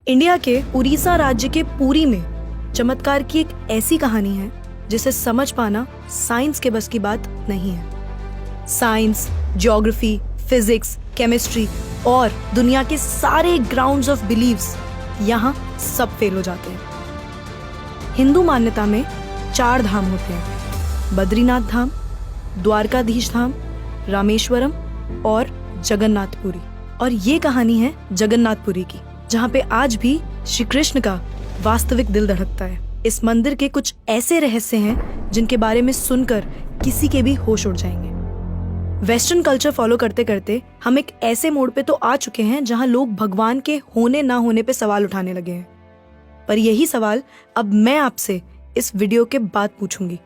India के उड़ीसा राज्य के पुरी में चमत्कार की एक ऐसी कहानी है जिसे समझ पाना साइंस के बस की बात नहीं है। साइंस, ज्योग्राफी, फिजिक्स, केमिस्ट्री और दुनिया के सारे ग्राउंड्स ऑफ बिलीव्स यहाँ सब फेल हो जाते हैं। हिंदू मान्यता में 4 धाम होते हैं: बद्रीनाथ धाम, द्वारकाधीश धाम, रामेश्वरम और जगन्नाथपुरी। और ये कहानी है जगन्नाथपुरी की, जहाँ पे आज भी श्री कृष्ण का वास्तविक दिल धड़कता है। इस मंदिर के कुछ ऐसे रहस्य हैं जिनके बारे में सुनकर किसी के भी होश उड़ जाएंगे। वेस्टर्न कल्चर फॉलो करते करते हम एक ऐसे मोड़ पे तो आ चुके हैं जहाँ लोग भगवान के होने ना होने पे सवाल उठाने लगे हैं। पर यही सवाल अब मैं आपसे इस वीडियो के बाद पूछूंगी।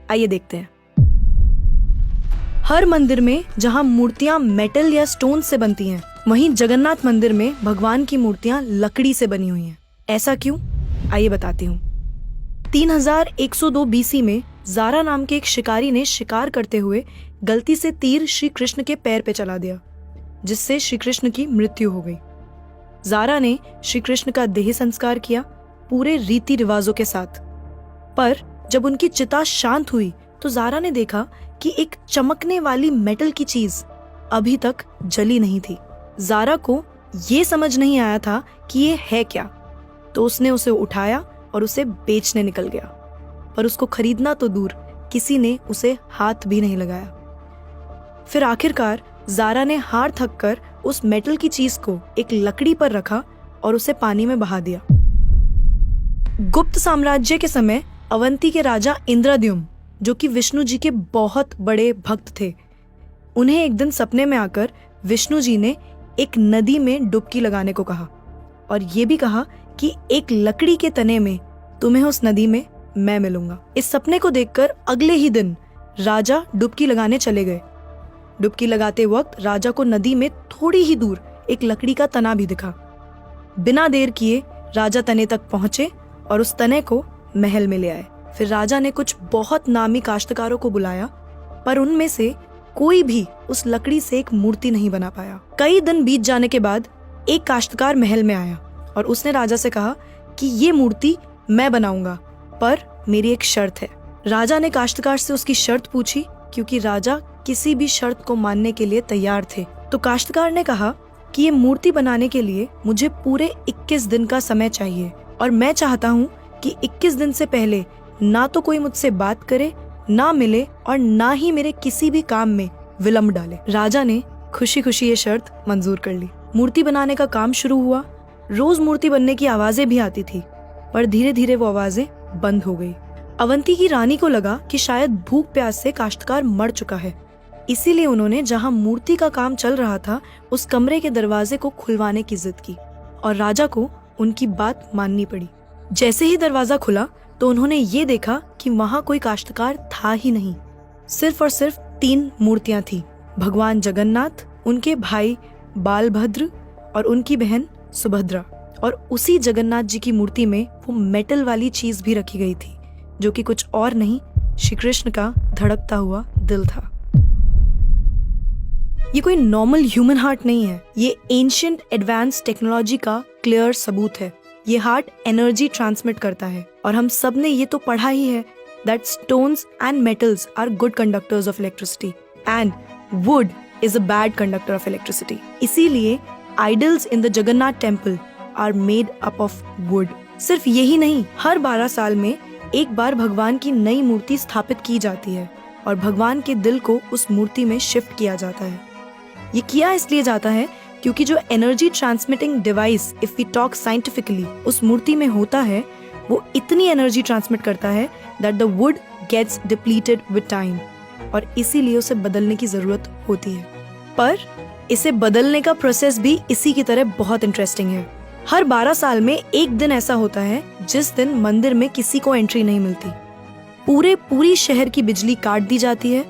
आइए देखते हैं। हर मंदिर में जहाँ मूर्तियां मेटल या स्टोन से बनती हैं, वहीं जगन्नाथ मंदिर में भगवान की मूर्तियां लकड़ी से बनी हुई हैं। ऐसा क्यों? आइए बताती हूँ। 3102 बीसी में जारा नाम के एक शिकारी ने शिकार करते हुए गलती से तीर श्री कृष्ण के पैर पे चला दिया, जिससे श्री कृष्ण की मृत्यु हो गई। जारा ने श्री कृष्ण का देह संस्कार किया पूरे रीति रिवाजों के साथ। पर जब उनकी चिता शांत हुई तो जारा ने देखा कि एक चमकने वाली मेटल की चीज अभी तक जली नहीं थी। जारा को ये समझ नहीं आया था कि ये है क्या, तो उसने उसे उठाया और उसे बेचने निकल गया। पर उसको खरीदना तो दूर, किसी ने उसे हाथ भी नहीं लगाया। फिर आखिरकार जारा ने हार थक कर उस मेटल की चीज को एक लकड़ी पर रखा और उसे पानी में बहा दिया। गुप्त साम्राज्य के समय अवंती के राजा इंद्रद्युम्न, जो कि विष्णु जी के बहुत बड़े भक्त थे, उन्हें एक दिन सपने में आकर विष्णु जी ने एक नदी में डुबकी लगाने को कहा और ये भी कहा कि एक लकड़ी के तने में तुम्हें उस नदी में मैं मिलूंगा। इस सपने को देखकर अगले ही दिन राजा डुबकी लगाने चले गए। डुबकी लगाते वक्त राजा को नदी में थोड़ी ही दूर एक लकड़ी का तना भी दिखा। बिना देर किए राजा तने तक पहुंचे और उस तने को महल में ले आए। फिर राजा ने कुछ बहुत नामी काश्तकारों को बुलाया, पर उनमें से कोई भी उस लकड़ी से एक मूर्ति नहीं बना पाया। कई दिन बीत जाने के बाद एक काश्तकार महल में आया और उसने राजा से कहा कि ये मूर्ति मैं बनाऊंगा, पर मेरी एक शर्त है। राजा ने काश्तकार से उसकी शर्त पूछी, क्योंकि राजा किसी भी शर्त को मानने के लिए तैयार थे। तो काश्तकार ने कहा कि ये मूर्ति बनाने के लिए मुझे पूरे 21 दिन का समय चाहिए और मैं चाहता हूँ कि 21 दिन से पहले ना तो कोई मुझसे बात करे, ना मिले और ना ही मेरे किसी भी काम में विलंब डाले। राजा ने खुशी खुशी ये शर्त मंजूर कर ली। मूर्ति बनाने का काम शुरू हुआ। रोज मूर्ति बनने की आवाजें भी आती थी, पर धीरे धीरे वो आवाजें बंद हो गई। अवंती की रानी को लगा कि शायद भूख प्यास से काश्तकार मर चुका है, इसीलिए उन्होंने जहाँ मूर्ति का काम चल रहा था उस कमरे के दरवाजे को खुलवाने की जिद की और राजा को उनकी बात माननी पड़ी। जैसे ही दरवाजा खुला तो उन्होंने ये देखा कि वहाँ कोई काश्तकार था ही नहीं। सिर्फ और सिर्फ 3 मूर्तियां थी: भगवान जगन्नाथ, उनके भाई बालभद्र और उनकी बहन सुभद्रा। और उसी जगन्नाथ जी की मूर्ति में वो मेटल वाली चीज भी रखी गई थी, जो कि कुछ और नहीं, श्री कृष्ण का धड़कता हुआ दिल था। ये कोई नॉर्मल ह्यूमन हार्ट नहीं है, ये एंशिएंट एडवांस टेक्नोलॉजी का क्लियर सबूत है। ये हार्ट एनर्जी ट्रांसमिट करता है और हम सब ने ये तो पढ़ा ही है that stones and metals are good conductors of electricity and wood is a bad conductor of electricity. इसीलिए idols in the Jagannath temple are made up of wood. सिर्फ यही नहीं, हर 12 साल में एक बार भगवान की नई मूर्ति स्थापित की जाती है और भगवान के दिल को उस मूर्ति में शिफ्ट किया जाता है। ये किया इसलिए जाता है क्योंकि जो energy transmitting device, if we talk scientifically, उस मूर्ति में होता है, वो इतनी एनर्जी ट्रांसमिट करता है that the wood gets depleted with time और इसीलिए उसे बदलने की जरूरत होती है। पर इसे बदलने का प्रोसेस भी इसी की तरह बहुत इंटरेस्टिंग है। हर 12 साल में एक दिन ऐसा होता है जिस दिन मंदिर में किसी को एंट्री नहीं मिलती। पूरी शहर की बिजली काट दी जाती है।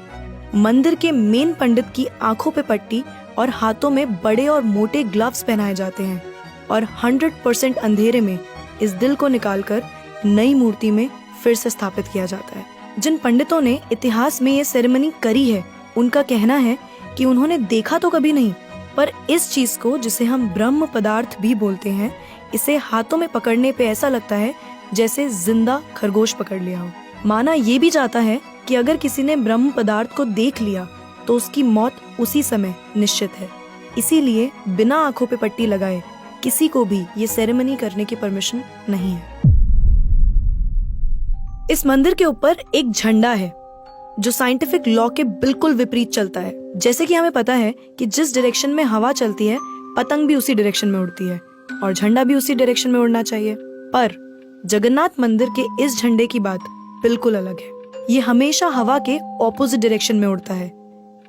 मंदिर के मेन पंडित की आंखों पे पट्टी और हाथों में बड़े और मोटे ग्लव्स पहनाए जाते हैं और 100% अंधेरे में इस दिल को निकालकर नई मूर्ति में फिर से स्थापित किया जाता है। जिन पंडितों ने इतिहास में ये सेरेमनी करी है, उनका कहना है कि उन्होंने देखा तो कभी नहीं, पर इस चीज को, जिसे हम ब्रह्म पदार्थ भी बोलते हैं, इसे हाथों में पकड़ने पे ऐसा लगता है जैसे जिंदा खरगोश पकड़ लिया हो। माना ये भी जाता है कि अगर किसी ने ब्रह्म पदार्थ को देख लिया तो उसकी मौत उसी समय निश्चित है। इसीलिए बिना आंखों पे पट्टी लगाए किसी को भी ये सेरेमनी करने की परमिशन नहीं है। इस मंदिर के ऊपर एक झंडा है जो साइंटिफिक लॉ के बिल्कुल विपरीत चलता है। जैसे कि हमें पता है कि जिस डायरेक्शन में हवा चलती है पतंग भी उसी डायरेक्शन में उड़ती है और झंडा भी उसी डायरेक्शन में उड़ना चाहिए। पर जगन्नाथ मंदिर के इस झंडे की बात बिल्कुल अलग है। ये हमेशा हवा के ऑपोजिट डायरेक्शन में उड़ता है।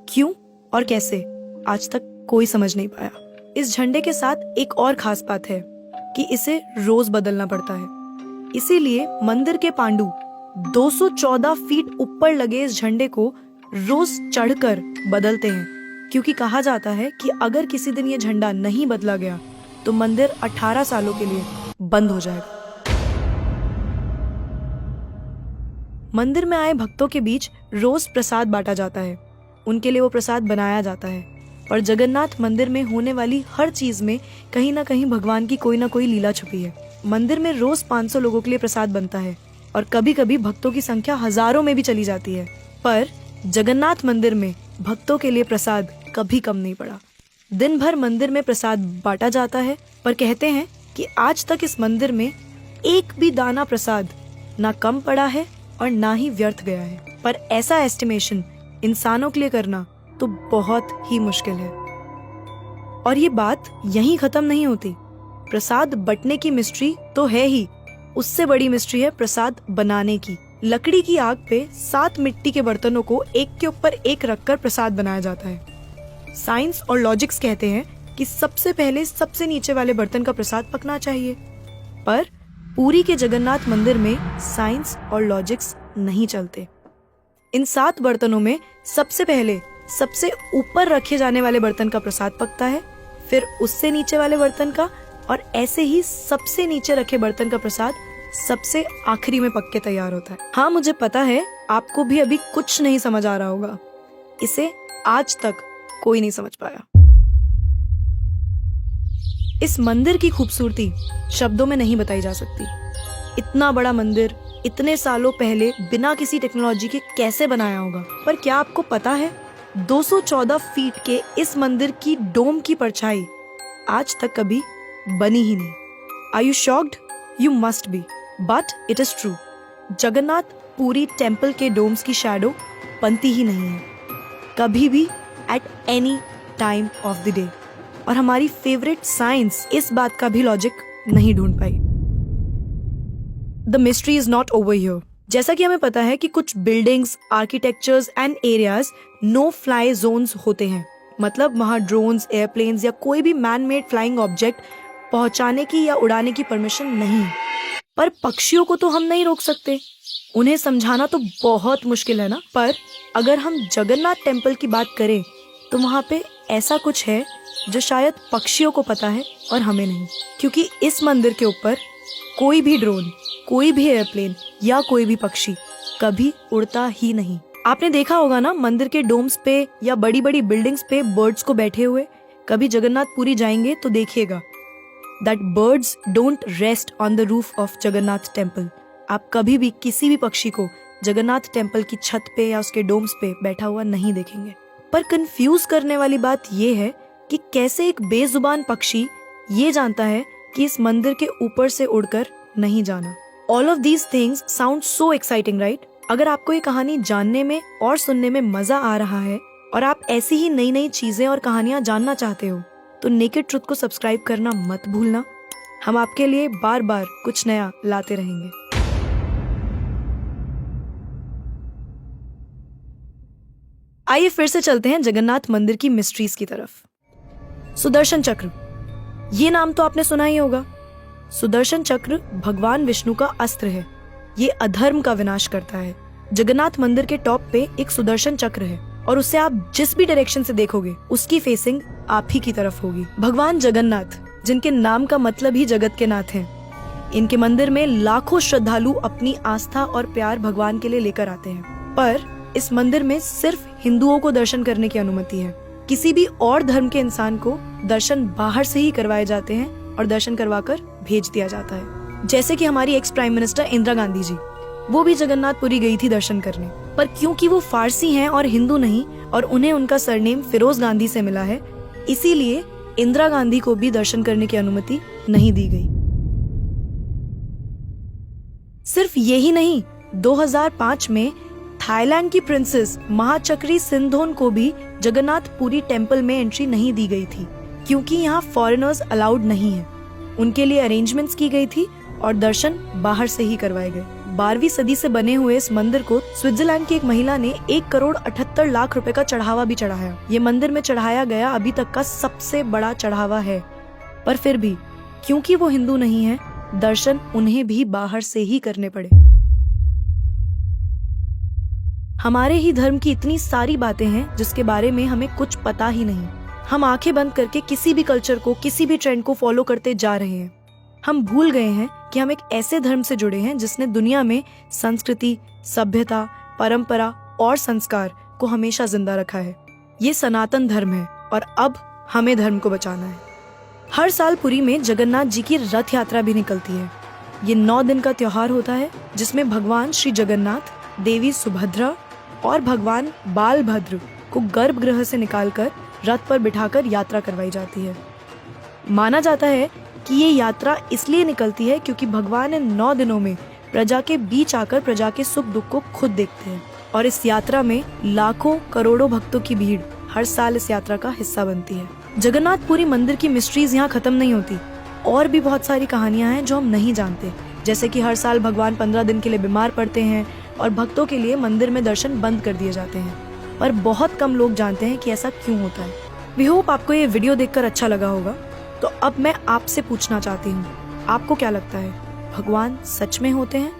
क्यों और कैसे आज तक कोई समझ नहीं पाया। इस झंडे के साथ एक और खास बात है कि इसे रोज बदलना पड़ता है। इसीलिए मंदिर के पांडु 214 फीट ऊपर लगे इस झंडे को रोज चढ़कर बदलते हैं, क्योंकि कहा जाता है कि अगर किसी दिन ये झंडा नहीं बदला गया तो मंदिर 18 सालों के लिए बंद हो जाएगा। मंदिर में आए भक्तों के बीच रोज प्रसाद बांटा जाता है। उनके लिए वो प्रसाद बनाया जाता है और जगन्नाथ मंदिर में होने वाली हर चीज में कहीं ना कहीं भगवान की कोई ना कोई लीला छुपी है। मंदिर में रोज 500 लोगों के लिए प्रसाद बनता है और कभी कभी भक्तों की संख्या हजारों में भी चली जाती है। पर जगन्नाथ मंदिर में भक्तों के लिए प्रसाद कभी कम नहीं पड़ा। दिन भर मंदिर में प्रसाद बांटा जाता है, पर कहते हैं कि आज तक इस मंदिर में एक भी दाना प्रसाद ना कम पड़ा है और ना ही व्यर्थ गया है। पर ऐसा एस्टिमेशन इंसानों के लिए करना तो बहुत ही मुश्किल है। और ये बात यहीं खत्म नहीं होती। प्रसाद बंटने की मिस्ट्री तो है ही, उससे बड़ी मिस्ट्री है प्रसाद बनाने की। लकड़ी की आग पे 7 मिट्टी के बर्तनों को एक के ऊपर एक रखकर प्रसाद बनाया जाता है। साइंस और लॉजिक्स कहते हैं कि सबसे पहले सबसे नीचे वाले बर्तन का प्रसाद पकना चाहिए, पर पुरी के जगन्नाथ मंदिर में साइंस और लॉजिक्स नहीं चलते। इन 7 बर्तनों में सबसे पहले सबसे ऊपर रखे जाने वाले बर्तन का प्रसाद पकता है, फिर उससे नीचे वाले बर्तन का, और ऐसे ही सबसे नीचे रखे बर्तन का प्रसाद सबसे आखिरी में पक के तैयार होता है। हाँ, मुझे पता है आपको भी अभी कुछ नहीं समझ आ रहा होगा। इसे आज तक कोई नहीं समझ पाया। इस मंदिर की खूबसूरती शब्दों में नहीं बताई जा सकती। इतना बड़ा मंदिर इतने सालों पहले बिना किसी टेक्नोलॉजी के कैसे बनाया होगा। पर क्या आपको पता है 214 फीट के इस मंदिर की डोम की परछाई आज तक कभी बनी ही नहीं। Are you shocked? You must be, but it is true. Jagannath Puri temple के डोम्स की शैडो बनती ही नहीं है कभी भी, at any time of the day. और हमारी फेवरेट साइंस इस बात का भी लॉजिक नहीं ढूंढ पाई। The mystery is not over here. जैसा कि हमें पता है कि कुछ buildings, architectures and areas no fly zones होते हैं, मतलब वहां ड्रोन्स, एयरप्लेन्स या कोई भी मैन मेड फ्लाइंग ऑब्जेक्ट पहुंचाने की या उड़ाने की परमिशन नहीं। पर पक्षियों को तो हम नहीं रोक सकते, उन्हें समझाना तो बहुत मुश्किल है ना। पर अगर हम जगन्नाथ टेम्पल की बात करें तो वहाँ पे ऐसा कुछ है जो शायद पक्षियों को पता है और हमें नहीं, क्योंकि इस मंदिर के ऊपर कोई भी ड्रोन, कोई भी एयरप्लेन या कोई भी पक्षी कभी उड़ता ही नहीं। आपने देखा होगा ना मंदिर के डोम्स पे या बड़ी बड़ी बिल्डिंग्स पे बर्ड्स को बैठे हुए। कभी जगन्नाथपुरी जाएंगे तो देखिएगा that birds don't rest on the roof of Jagannath temple. आप कभी भी किसी भी पक्षी को जगन्नाथ टेम्पल की छत पे या उसके डोम्स पे बैठा हुआ नहीं देखेंगे। पर कंफ्यूज करने वाली बात ये है कि कैसे एक बेजुबान पक्षी ये जानता है कि इस मंदिर के ऊपर से उड़कर नहीं जाना। All of these things sound so exciting, right? अगर आपको ये कहानी जानने में और सुनने में मजा आ रहा है और आप ऐसी ही नई नई चीजें और कहानियां जानना चाहते हो तो नेकेड ट्रुथ को सब्सक्राइब करना मत भूलना। हम आपके लिए बार बार कुछ नया लाते रहेंगे। आइए फिर से चलते हैं जगन्नाथ मंदिर की मिस्ट्रीज की तरफ। सुदर्शन चक्र, ये नाम तो आपने सुना ही होगा। सुदर्शन चक्र भगवान विष्णु का अस्त्र है। ये अधर्म का विनाश करता है। जगन्नाथ मंदिर के टॉप पे एक सुदर्शन चक्र है और उसे आप जिस भी डायरेक्शन से देखोगे उसकी फेसिंग आप ही की तरफ होगी। भगवान जगन्नाथ, जिनके नाम का मतलब ही जगत के नाथ है, इनके मंदिर में लाखों श्रद्धालु अपनी आस्था और प्यार भगवान के लिए लेकर आते हैं। पर इस मंदिर में सिर्फ हिंदुओं को दर्शन करने की अनुमति है। किसी भी और धर्म के इंसान को दर्शन बाहर से ही करवाए जाते हैं और दर्शन करवाकर भेज दिया जाता है। जैसे कि हमारी ex prime minister Indira Gandhi ji, वो भी जगन्नाथपुरी गई थी दर्शन करने, पर क्योंकि वो फारसी हैं और हिंदू नहीं, और उन्हें उनका सरनेम फिरोज गांधी से मिला है, इसीलिए इंदिरा गांधी को भी दर्शन करने की अनुमति नहीं दी गई। सिर्फ यही नहीं, 2005 में थाईलैंड की प्रिंसेस महाचक्री सिंधोन को भी जगन्नाथपुरी टेम्पल में एंट्री नहीं दी गई थी, क्योंकि यहाँ फॉरेनर्स अलाउड नहीं है। उनके लिए अरेंजमेंट्स की गई थी और दर्शन बाहर से ही करवाए गए। 12वीं सदी से बने हुए इस मंदिर को स्विट्जरलैंड की एक महिला ने 1,78,00,000 रुपए का चढ़ावा भी चढ़ाया। ये मंदिर में चढ़ाया गया अभी तक का सबसे बड़ा चढ़ावा है। पर फिर भी क्योंकि वो हिंदू नहीं है, दर्शन उन्हें भी बाहर से ही करने पड़े। हमारे ही धर्म की इतनी सारी बातें हैं जिसके बारे में हमें कुछ पता ही नहीं। हम आंखें बंद करके किसी भी कल्चर को, किसी भी ट्रेंड को फॉलो करते जा रहे हैं। हम भूल गए हैं कि हम एक ऐसे धर्म से जुड़े हैं जिसने दुनिया में संस्कृति, सभ्यता, परंपरा और संस्कार को हमेशा जिंदा रखा है। ये सनातन धर्म है और अब हमें धर्म को बचाना है। हर साल पुरी में जगन्नाथ जी की रथ यात्रा भी निकलती है। ये 9 दिन का त्योहार होता है जिसमें भगवान श्री जगन्नाथ, देवी सुभद्रा और भगवान बालभद्र को गर्भगृह से निकालकर रथ पर बिठाकर यात्रा करवाई जाती है। माना जाता है कि ये यात्रा इसलिए निकलती है क्योंकि भगवान इन 9 दिनों में प्रजा के बीच आकर प्रजा के सुख दुख को खुद देखते हैं, और इस यात्रा में लाखों करोड़ों भक्तों की भीड़ हर साल इस यात्रा का हिस्सा बनती है। जगन्नाथपुरी मंदिर की मिस्ट्रीज यहाँ खत्म नहीं होती। और भी बहुत सारी कहानियां हैं जो हम नहीं जानते, जैसे कि हर साल भगवान 15 दिन के लिए बीमार पड़ते हैं और भक्तों के लिए मंदिर में दर्शन बंद कर दिए जाते हैं, पर बहुत कम लोग जानते हैं कि ऐसा क्यों होता है। वी होप आपको ये वीडियो देखकर अच्छा लगा होगा। तो अब मैं आपसे पूछना चाहती हूँ, आपको क्या लगता है, भगवान सच में होते हैं